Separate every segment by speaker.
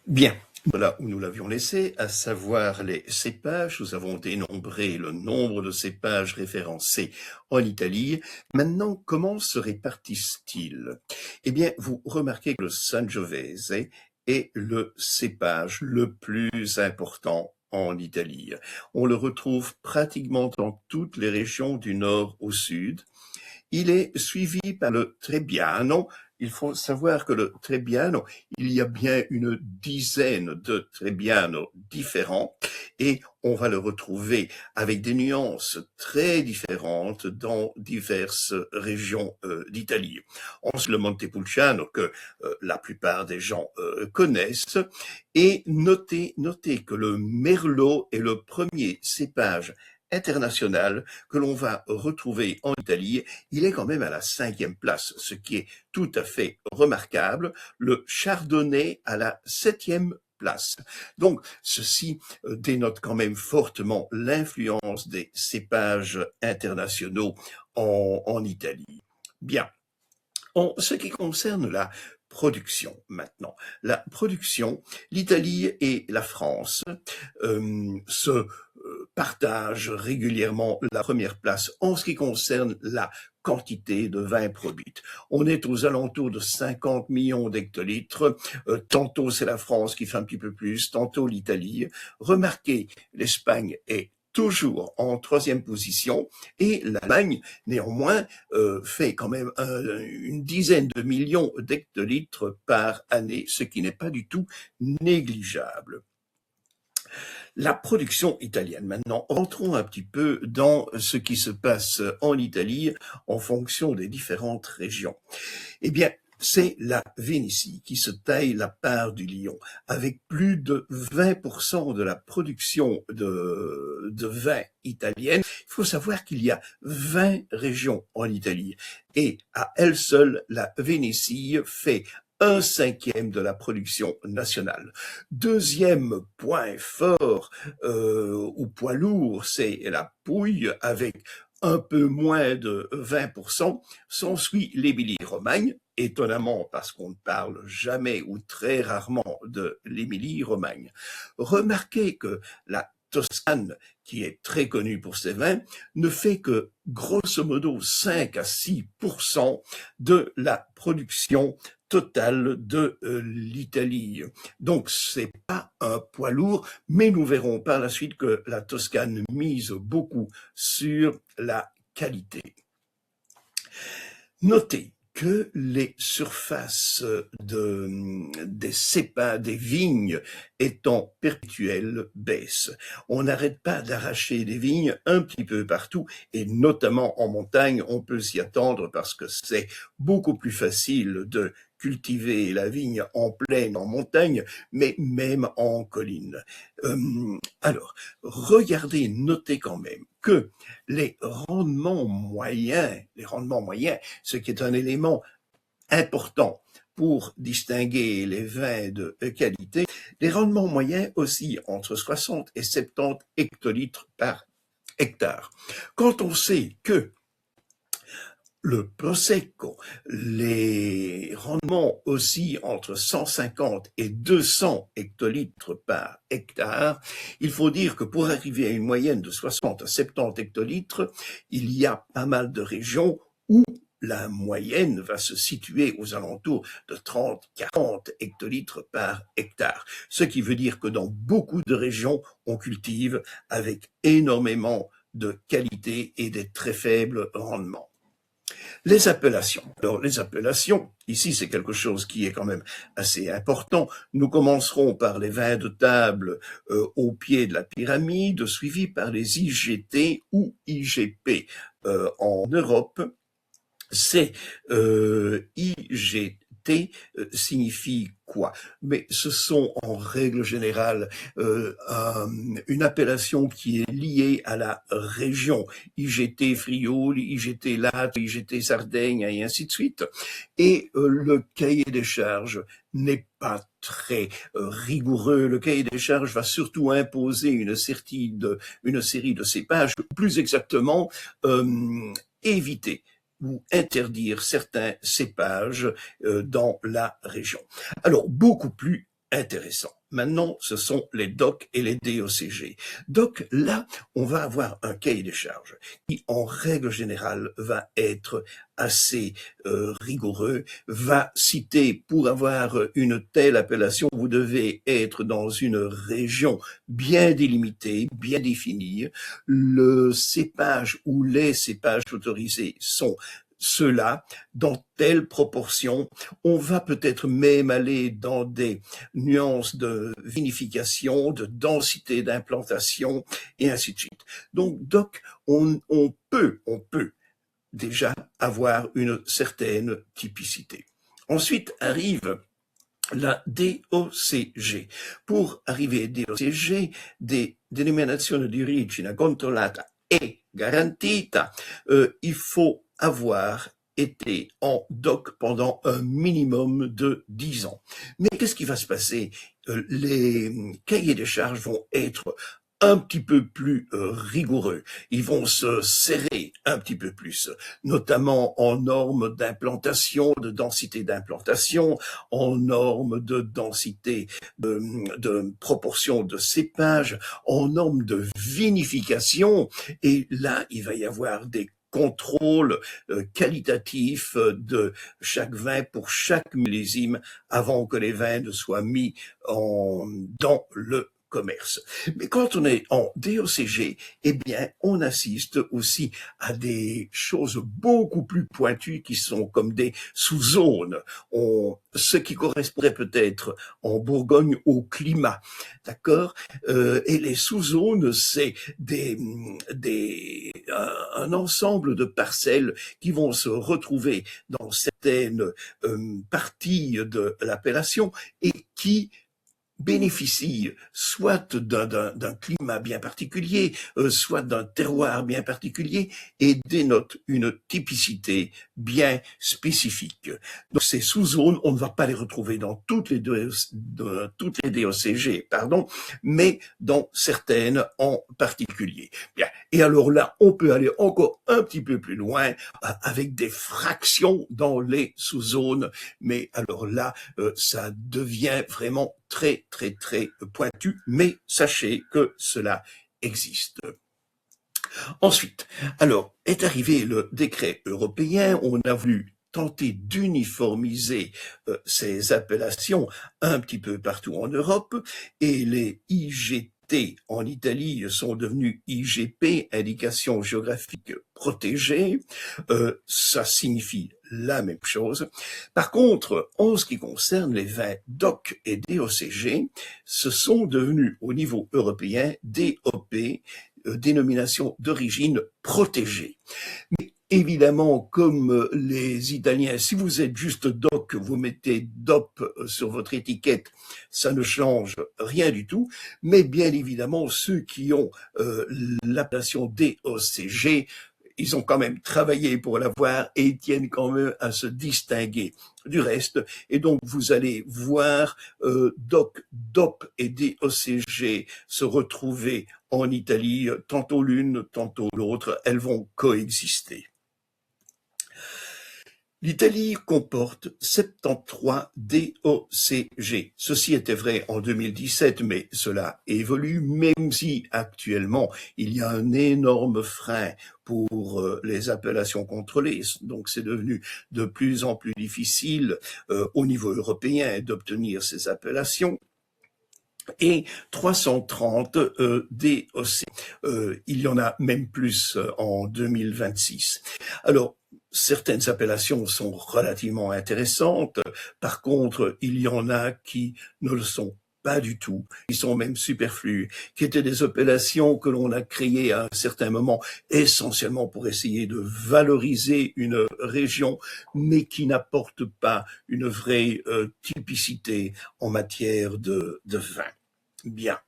Speaker 1: Bien, voilà où nous l'avions laissé, à savoir les cépages. Nous avons dénombré le nombre de cépages référencés en Italie. Maintenant, comment se répartissent-ils? Eh bien, vous remarquez que le Sangiovese est le cépage le plus important en Italie. On le retrouve pratiquement dans toutes les régions du nord au sud. Il est suivi par le Trebbiano. Il faut savoir que le Trebbiano, il y a bien une dizaine de Trebbiano différents et on va le retrouver avec des nuances très différentes dans diverses régions d'Italie. Ensuite, le Montepulciano que la plupart des gens connaissent, et notez que le Merlot est le premier cépage international que l'on va retrouver en Italie. Il est quand même à la 5e place, ce qui est tout à fait remarquable. Le Chardonnay à la 7e place. Donc, ceci dénote quand même fortement l'influence des cépages internationaux en Italie. Bien. En ce qui concerne la production maintenant, la production, l'Italie et la France se partagent régulièrement la première place en ce qui concerne la quantité de vin produite. On est aux alentours de 50 millions d'hectolitres. Tantôt c'est la France qui fait un petit peu plus, tantôt l'Italie. Remarquez, l'Espagne est toujours en 3e position et l'Allemagne, néanmoins, fait quand même une dizaine de millions d'hectolitres par année, ce qui n'est pas du tout négligeable. La production italienne. Maintenant, rentrons un petit peu dans ce qui se passe en Italie en fonction des différentes régions. Eh bien, c'est la Vénétie qui se taille la part du lion, avec plus de 20% de la production de vin italienne. Il faut savoir qu'il y a 20 régions en Italie, et à elle seule, la Vénétie fait 1/5 de la production nationale. Deuxième point fort ou point lourd, c'est la Pouille avec un peu moins de 20%. S'ensuit l'Émilie-Romagne, étonnamment parce qu'on ne parle jamais ou très rarement de l'Émilie-Romagne. Remarquez que la Toscane, qui est très connue pour ses vins, ne fait que grosso modo 5 à 6% de la production totale de l'Italie. Donc c'est pas un poids lourd, mais nous verrons par la suite que la Toscane mise beaucoup sur la qualité. Notez que les surfaces des cépages, des vignes étant perpétuelles, baissent. On n'arrête pas d'arracher des vignes un petit peu partout, et notamment en montagne, on peut s'y attendre parce que c'est beaucoup plus facile de cultiver la vigne en plaine, en montagne, mais même en colline. Alors, regardez, notez quand même que les rendements moyens, ce qui est un élément important pour distinguer les vins de qualité, les rendements moyens oscillent entre 60 et 70 hectolitres par hectare. Quand on sait que le Prosecco, les rendements oscillent entre 150 et 200 hectolitres par hectare. Il faut dire que pour arriver à une moyenne de 60 à 70 hectolitres, il y a pas mal de régions où la moyenne va se situer aux alentours de 30-40 hectolitres par hectare. Ce qui veut dire que dans beaucoup de régions, on cultive avec énormément de qualité et des très faibles rendements. Les appellations. Alors, les appellations, ici, c'est quelque chose qui est quand même assez important. Nous commencerons par les vins de table au pied de la pyramide, suivis par les IGT ou IGP. En Europe, c'est IGT signifie quoi? Mais ce sont en règle générale une appellation qui est liée à la région. IGT Frioul, IGT Latte, IGT Sardaigne, et ainsi de suite. Et le cahier des charges n'est pas très rigoureux. Le cahier des charges va surtout imposer une série de cépages, plus exactement éviter ou interdire certains cépages dans la région. Alors, beaucoup plus intéressant. Maintenant, ce sont les DOC et les DOCG. DOC, là, on va avoir un cahier des charges qui, en règle générale, va être assez rigoureux, va citer pour avoir une telle appellation, vous devez être dans une région bien délimitée, bien définie. Le cépage ou les cépages autorisés sont ceux-là, dans telle proportion. On va peut-être même aller dans des nuances de vinification, de densité d'implantation, et ainsi de suite. Donc, DOC, on peut déjà avoir une certaine typicité. Ensuite arrive la DOCG. Pour arriver à DOCG, des denominazione di origine controllata e garantita, il faut avoir été en DOC pendant un minimum de 10 ans. Mais qu'est-ce qui va se passer? Les cahiers des charges vont être un petit peu plus rigoureux. Ils vont se serrer un petit peu plus, notamment en normes d'implantation, de densité d'implantation, en normes de densité, de proportion de cépage, en normes de vinification. Et là, il va y avoir des contrôles qualitatifs de chaque vin pour chaque millésime avant que les vins ne soient mis dans le commerce. Mais quand on est en DOCG, eh bien, on assiste aussi à des choses beaucoup plus pointues qui sont comme des sous-zones. Ce qui correspondrait peut-être en Bourgogne au climat, d'accord? Et les sous-zones, c'est un ensemble de parcelles qui vont se retrouver dans certaines parties de l'appellation et qui bénéficient soit d'un climat bien particulier, soit d'un terroir bien particulier, et dénotent une typicité bien spécifique. Donc ces sous-zones, on ne va pas les retrouver dans toutes les DOCG, mais dans certaines en particulier. Bien. Et alors là, on peut aller encore un petit peu plus loin avec des fractions dans les sous-zones, mais alors là, ça devient vraiment très pointu, mais sachez que cela existe. Ensuite, alors, est arrivé le décret européen, on a voulu tenter d'uniformiser ces appellations un petit peu partout en Europe, et les IGT en Italie sont devenus IGP, indication géographique protégée. Ça signifie la même chose. Par contre, en ce qui concerne les vins DOC et DOCG, ce sont devenus au niveau européen DOP, dénomination d'origine protégée. Mais évidemment, comme les Italiens, si vous êtes juste DOC, vous mettez DOP sur votre étiquette, ça ne change rien du tout. Mais bien évidemment, ceux qui ont l'appellation DOCG, ils ont quand même travaillé pour l'avoir et ils tiennent quand même à se distinguer du reste. Et donc, vous allez voir DOC, DOP et DOCG se retrouver en Italie, tantôt l'une, tantôt l'autre. Elles vont coexister. L'Italie comporte 73 DOCG. Ceci était vrai en 2017, mais cela évolue, même si actuellement il y a un énorme frein pour les appellations contrôlées. Donc c'est devenu de plus en plus difficile au niveau européen d'obtenir ces appellations. Et 330 DOC. Il y en a même plus en 2026. Alors, certaines appellations sont relativement intéressantes. Par contre, il y en a qui ne le sont pas du tout, qui sont même superflues, qui étaient des appellations que l'on a créées à un certain moment, essentiellement pour essayer de valoriser une région, mais qui n'apportent pas une vraie typicité en matière de vin. Bien.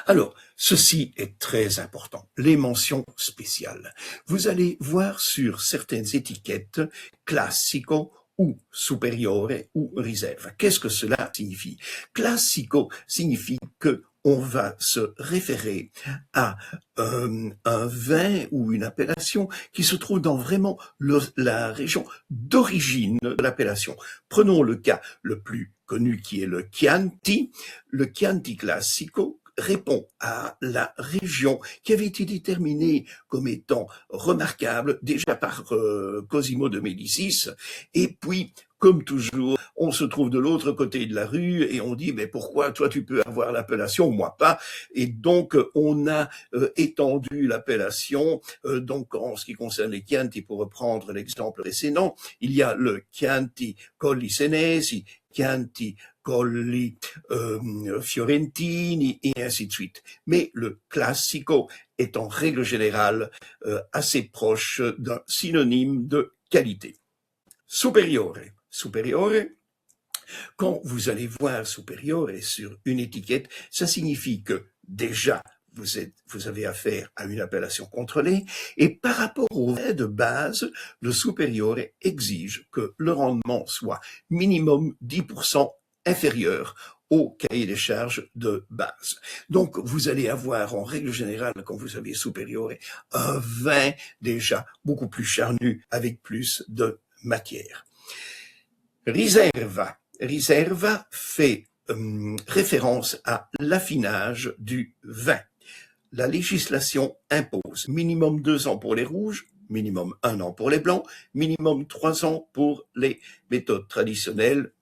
Speaker 1: Alors, ceci est très important, les mentions spéciales. Vous allez voir sur certaines étiquettes classico ou superiore ou riserva. Qu'est-ce que cela signifie? Classico signifie que on va se référer à un vin ou une appellation qui se trouve dans vraiment la région d'origine de l'appellation. Prenons le cas le plus connu qui est le Chianti. Le Chianti Classico répond à la région qui avait été déterminée comme étant remarquable déjà par Cosimo de Médicis. Et puis, comme toujours, on se trouve de l'autre côté de la rue et on dit mais pourquoi toi tu peux avoir l'appellation, moi pas. Et donc on a étendu l'appellation. Donc en ce qui concerne les Chianti, pour reprendre l'exemple précédent, il y a le Chianti Colli Senesi, Chianti Colli Fiorentini et ainsi de suite. Mais le Classico est en règle générale assez proche d'un synonyme de qualité. Superiore. Superiore, quand vous allez voir superiore sur une étiquette, ça signifie que déjà vous avez affaire à une appellation contrôlée, et par rapport au vin de base, le superiore exige que le rendement soit minimum 10% inférieur au cahier des charges de base. Donc, vous allez avoir, en règle générale, quand vous avez superiore, un vin déjà beaucoup plus charnu, avec plus de matière. Riserva. Riserva fait référence à l'affinage du vin. La législation impose minimum 2 ans pour les rouges, minimum 1 an pour les blancs, minimum 3 ans pour les méthodes traditionnelles,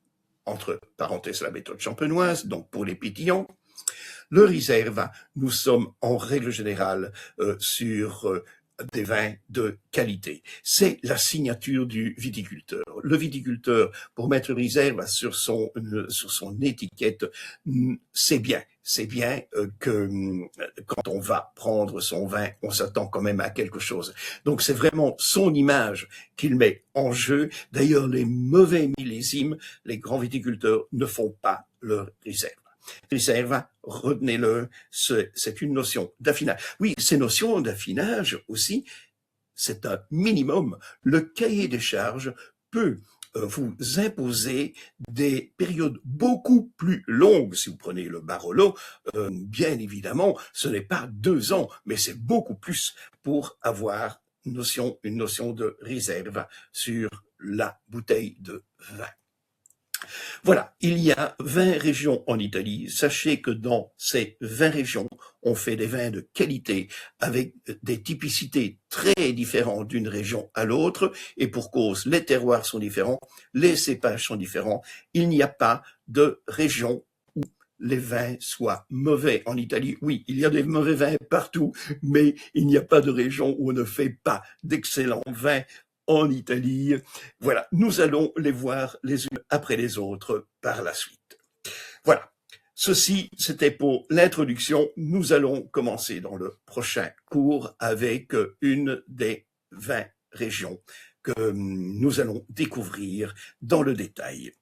Speaker 1: entre parenthèses la méthode champenoise, donc pour les pétillants. Le Riserva, nous sommes en règle générale sur des vins de qualité. C'est la signature du viticulteur. Le viticulteur, pour mettre Riserva sur son étiquette, c'est bien. C'est bien que quand on va prendre son vin, on s'attend quand même à quelque chose. Donc c'est vraiment son image qu'il met en jeu. D'ailleurs, les mauvais millésimes, les grands viticulteurs ne font pas leur Riserva. Riserva, retenez-le, c'est une notion d'affinage. Oui, ces notions d'affinage aussi, c'est un minimum. Le cahier des charges peut vous imposer des périodes beaucoup plus longues. Si vous prenez le Barolo, bien évidemment, ce n'est pas 2 ans, mais c'est beaucoup plus pour avoir une notion de réserve sur la bouteille de vin. Voilà, il y a 20 régions en Italie. Sachez que dans ces 20 régions, on fait des vins de qualité avec des typicités très différentes d'une région à l'autre. Et pour cause, les terroirs sont différents, les cépages sont différents. Il n'y a pas de région où les vins soient mauvais en Italie. Oui, il y a des mauvais vins partout, mais il n'y a pas de région où on ne fait pas d'excellents vins en Italie. Voilà, nous allons les voir les unes après les autres par la suite. Voilà, ceci c'était pour l'introduction. Nous allons commencer dans le prochain cours avec une des 20 régions que nous allons découvrir dans le détail.